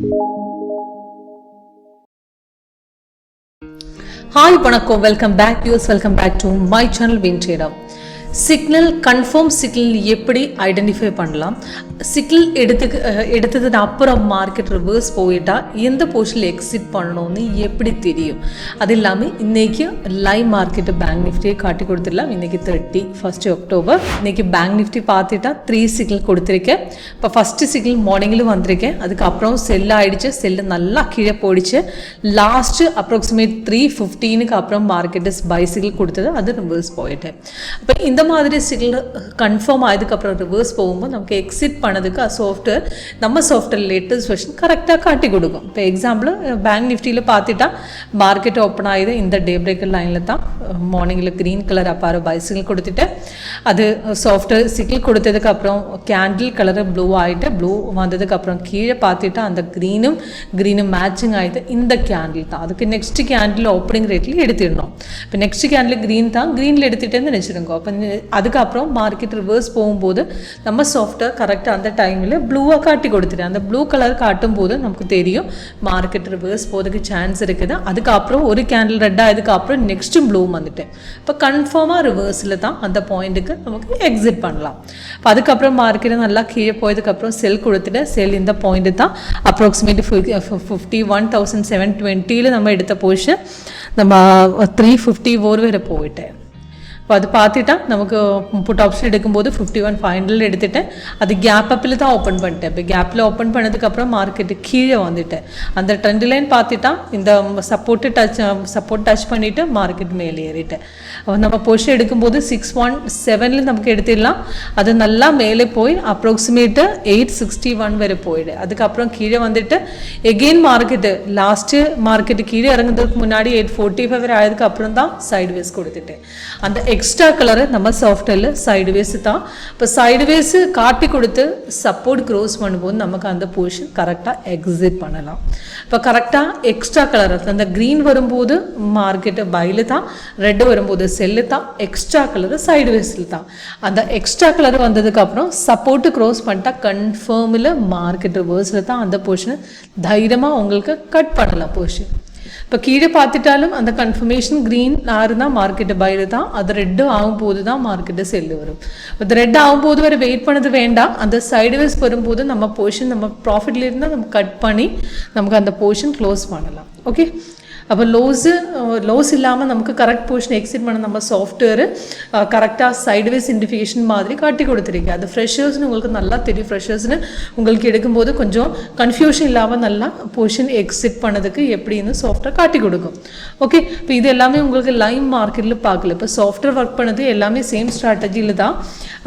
Hi, vanakkam, welcome back viewers, welcome back to my channel WinTrader. Signal confirm signal எப்படி identify பண்ணலாம், signal எடுத்ததுக்கு அப்புறம் market reverse போயிட்டா எந்த பொசிஷனில் எக்ஸிட் பண்ணணும்னு எப்படி தெரியும். அது இல்லாமல் இன்றைக்கி லைவ் மார்க்கெட்டு பேங்க் நிஃப்டியை காட்டி கொடுத்துடலாம். இன்றைக்கி 31 அக்டோபர். இன்றைக்கி பேங்க் நிஃப்டி பார்த்துட்டா 3 சிக்னல் கொடுத்துருக்கேன். இப்போ ஃபஸ்ட்டு சிக்னல் மார்னிங்கில் வந்திருக்கேன். அதுக்கப்புறம் செல் ஆகிடுச்சு, செல்லு நல்லா கீழே போயிடுச்சு. லாஸ்ட்டு அப்ராக்சிமேட் 3:15 அப்புறம் மார்க்கெட்டு பை சிக்னல் கொடுத்தது, அது ரிவர்ஸ் போயிட்டேன். அப்போ இந்த மாதிரி சிக்னல் கன்ஃபார்ம் ஆயதுக்கப்புறம் ரிவர்ஸ் போகும்போது நமக்கு எக்ஸிட் பண்ணதுக்கு சாஃப்ட்வேர் நம்ம சாஃப்ட்வேர் லேட்டஸ்ட் வெர்ஷன் கரெக்டாக காட்டி கொடுக்கும். இப்போ எக்ஸாம்பிள் பேங்க் நிஃப்டியில் பார்த்துட்டா மார்க்கெட் ஓப்பன் ஆகிது இந்த டே பிரேக்கர் லைனில் தான். மார்னிங்கில் க்ரீன் கலர் அப்பாரு பை சிக்னல் கொடுத்துட்டு அது சாஃப்ட்வேர் சிக்னல் கொடுத்ததுக்கு அப்புறம் கேண்டில் கலர் ப்ளூ ஆகிட்டு, ப்ளூ வந்ததுக்கப்புறம் கீழே பார்த்துட்டா அந்த க்ரீனும் மேட்சிங் ஆகிட்டு இந்த கேண்டில் தான். அதுக்கு நெக்ஸ்ட் கேண்டில் ஓப்பனிங் ரேட்டில் எடுத்துடணும். இப்போ நெக்ஸ்ட் கேண்டில் க்ரீன் தான், க்ரீனில் எடுத்துகிட்டேன்னு நினச்சிருங்க. அப்போ அதுக்கப்புறம் மார்க்கெட் ரிவர்ஸ் போகும்போது நம்ம சாஃப்ட்வேர் கரெக்டாக அந்த டைமில் ப்ளூவாக காட்டி கொடுத்துட்டேன். அந்த ப்ளூ கலர் காட்டும் போது நமக்கு தெரியும் மார்க்கெட் ரிவர்ஸ் போகிறதுக்கு சான்ஸ் இருக்குது. அதுக்கப்புறம் ஒரு கேண்டில் ரெட்டாக அதுக்கப்புறம் நெக்ஸ்ட்டு ப்ளூ வந்துட்டேன். இப்போ கன்ஃபார்மாக ரிவர்ஸில் தான் அந்த பாயிண்ட்டுக்கு நமக்கு எக்ஸிட் பண்ணலாம். இப்போ அதுக்கப்புறம் மார்க்கெட்டை நல்லா கீழே போயதுக்கப்புறம் செல் கொடுத்துட்டு, செல் இந்த பாயிண்ட்டு தான் அப்ராக்சிமேட் 51,720 நம்ம எடுத்த பொசிஷன் நம்ம 354 வரை போயிட்டேன். இப்போ அது பார்த்துட்டா நமக்கு புட் ஆப்ஷன் எடுக்கும்போது 51,500 எடுத்துட்டேன். அது கேப் அப்பில் தான் ஓப்பன் பண்ணிட்டேன். இப்போ கேப்பில் ஓப்பன் பண்ணதுக்கப்புறம் மார்க்கெட்டு கீழே வந்துட்டேன். அந்த ட்ரெண்ட் லைன் பார்த்துட்டா இந்த சப்போர்ட் டச் பண்ணிவிட்டு மார்க்கெட் மேலே ஏறிட்டேன். நம்ம பொசிஷன் எடுக்கும்போது 617 நமக்கு எடுத்துடலாம். அது நல்லா மேலே போய் அப்ராக்சிமேட்டு 861 வரை போயிடு. அதுக்கப்புறம் கீழே வந்துட்டு எகெயின் மார்க்கெட்டு லாஸ்ட்டு மார்க்கெட்டு கீழே இறங்குறதுக்கு முன்னாடி 845 வரை ஆயதுக்கு அப்புறம் தான் சைட்வேஸ் கொடுத்துட்டேன். அந்த எக்ஸ்ட்ரா கலரை நம்ம சாஃப்ட்வேரில் சைடுவேஸ் தான். இப்போ சைடுவேஸு காட்டி கொடுத்து சப்போர்ட் க்ரோஸ் பண்ணும்போது நமக்கு அந்த பொசிஷன் கரெக்டாக எக்ஸிட் பண்ணலாம். இப்போ கரெக்டாக எக்ஸ்ட்ரா கலர் அந்த க்ரீன் வரும்போது மார்க்கெட்டு பையில் தான், ரெட்டு வரும்போது செல்லு தான், எக்ஸ்ட்ரா கலரு சைடுவேஸில் தான். அந்த எக்ஸ்ட்ரா கலர் வந்ததுக்கப்புறம் சப்போர்ட்டு க்ரோஸ் பண்ணிட்டா கன்ஃபார்மில் மார்க்கெட் ரிவர்ஸில் தான் அந்த பொசிஷனை தைரியமாக உங்களுக்கு கட் பண்ணலாம் பொசிஷன். இப்போ கீழே பார்த்துட்டாலும் அந்த கன்ஃபர்மேஷன் க்ரீன் இருந்தால் மார்க்கெட்டு பையில் தான், அது ரெட்டு ஆகும்போது தான் மார்க்கெட்டு செல்லு வரும். அது ரெட் ஆகும்போது வரை வெயிட் பண்ணது வேண்டாம். அந்த சைடுவேஸ் வரும்போது நம்ம பொசிஷன் நம்ம ப்ராஃபிட்ல இருந்தால் நம்ம கட் பண்ணி நமக்கு அந்த பொசிஷன் க்ளோஸ் பண்ணலாம். ஓகே, அப்போ லோஸ் இல்லாமல் நமக்கு கரெக்ட் பொசிஷன் எக்ஸிட் பண்ண நம்ம சாஃப்ட்வேர் கரெக்டாக சைடுவேஸ் இண்டிஃபிகேஷன் மாதிரி காட்டி கொடுத்துருக்கேன். அது ஃப்ரெஷர்ஸ்னு உங்களுக்கு நல்லா தெரியும். ஃப்ரெஷர்ஸ்னு உங்களுக்கு எடுக்கும்போது கொஞ்சம் கன்ஃபியூஷன் இல்லாமல் நல்லா பொசிஷன் எக்ஸிட் பண்ணதுக்கு எப்படின்னு சாஃப்ட்வேர் காட்டி கொடுக்கும். ஓகே, இப்போ இது எல்லாமே உங்களுக்கு லைவ் மார்க்கெட்டில் பார்க்கல. இப்போ சாஃப்ட்வேர் ஒர்க் பண்ணது எல்லாமே சேம் ஸ்ட்ராட்டஜியில் தான்.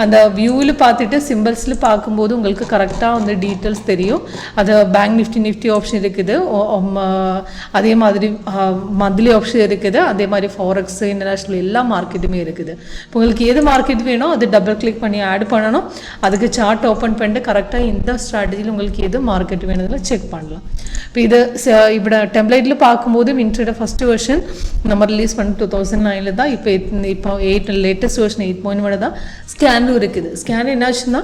அந்த வியூவில் பார்த்துட்டு சிம்பிள்ஸில் பார்க்கும்போது உங்களுக்கு கரெக்டாக வந்து டீட்டெயில்ஸ் தெரியும். அது பேங்க் நிஃப்டி ஆப்ஷன் இருக்குது, அதே மாதிரி மந்த்லி ஆப்ஷன் இருக்குது, அதே மாதிரி ஃபாரெக்ஸ் இன்டர்நேஷ்னல் எல்லா மார்க்கெட்டுமே இருக்குது. இப்போ உங்களுக்கு எது மார்க்கெட் வேணும் அது டபுள் கிளிக் பண்ணி ஆட் பண்ணணும். அதுக்கு சார்ட் ஓப்பன் பண்ணிட்டு கரெக்டாக இந்த ஸ்ட்ராட்டஜியில் உங்களுக்கு எது மார்க்கெட் வேணும்னு செக் பண்ணலாம். இப்போ இது இப்படி டெம்ப்ளேட்டில் பார்க்கும்போது வின்ட்ரேடர் ஃபஸ்ட்டு வெர்ஷன் நம்ம ரிலீஸ் பண்ண 2009 தான். இப்போ 8 லேட்டஸ்ட் வெர்ஷன் 8.1 தான். ஸ்கேனும் இருக்குது. ஸ்கேன் என்னாச்சுன்னா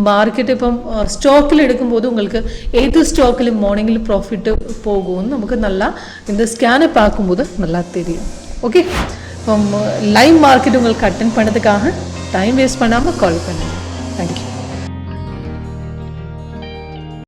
மார்க்கெட் இப்போ ஸ்டாக்கில் எடுக்கும்போது உங்களுக்கு 8 ஸ்டாக்கில் மார்னிங்கில் ப்ராஃபிட்டு போகும்னு நமக்கு நல்லா இந்த ஸ்கேனை பார்க்கும்போது நல்லா தெரியும். ஓகே, இப்போ லைவ் மார்க்கெட் உங்களுக்கு அட்டென்ட் பண்ணதுக்காக டைம் வேஸ்ட் பண்ணாமல் கால் பண்ணுங்கள். தேங்க்யூ.